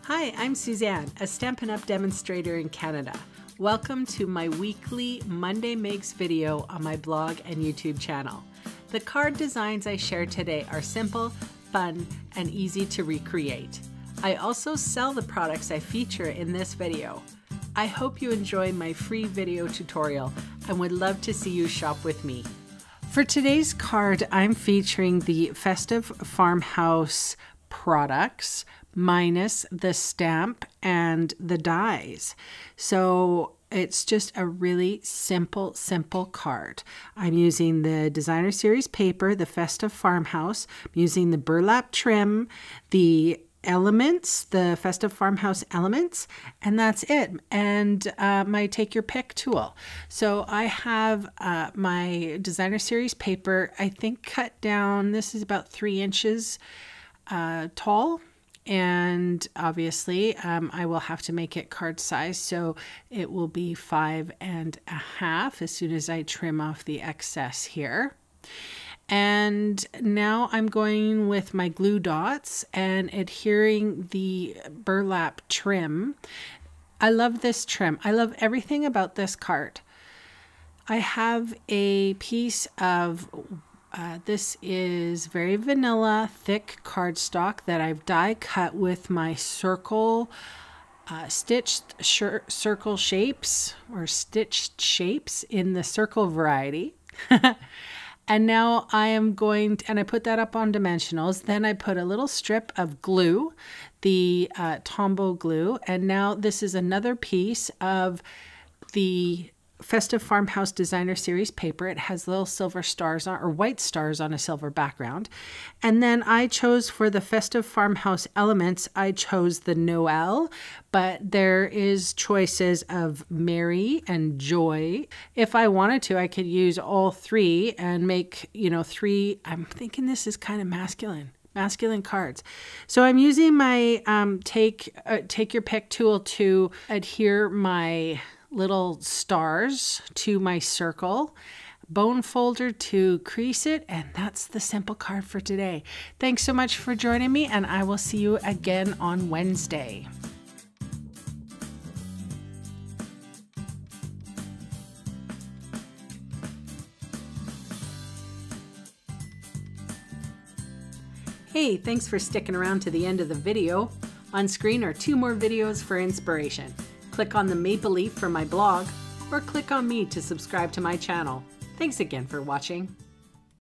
Hi, I'm Suzanne, a Stampin' Up demonstrator in Canada. Welcome to my weekly Monday Makes video on my blog and YouTube channel. The card designs I share today are simple, fun, and easy to recreate. I also sell the products I feature in this video. I hope you enjoy my free video tutorial and would love to see you shop with me. For today's card, I'm featuring the Festive Farmhouse products minus the stamp and the dies. So it's just a really simple card. I'm using the designer series paper, the Festive Farmhouse. I'm using the burlap trim, the elements, the Festive Farmhouse elements, and that's it. And my take your pick tool. So I have my designer series paper, I think cut down, this is about 3 inches tall. And obviously I will have to make it card size, so it will be 5.5 as soon as I trim off the excess here. And now I'm going with my glue dots and adhering the burlap trim. I love this trim. I love everything about this card. I have a piece of this is very vanilla, thick cardstock that I've die cut with my circle, stitched circle shapes or stitched shapes in the circle variety. And now I am going to, and I put that up on dimensionals. Then I put a little strip of glue, the Tombow glue. And now this is another piece of the Festive Farmhouse Designer Series paper. It has little silver stars on, or white stars on a silver background. And then I chose for the Festive Farmhouse elements, I chose the Noel, but there is choices of Mary and Joy. If I wanted to, I could use all 3 and make, 3, I'm thinking this is kind of masculine cards. So I'm using my take your pick tool to adhere my little stars to my circle, bone folder to crease it, and that's the simple card for today. Thanks so much for joining me, and I will see you again on Wednesday. Hey, thanks for sticking around to the end of the video. On screen are 2 more videos for inspiration. Click on the maple leaf for my blog, or click on me to subscribe to my channel. Thanks again for watching.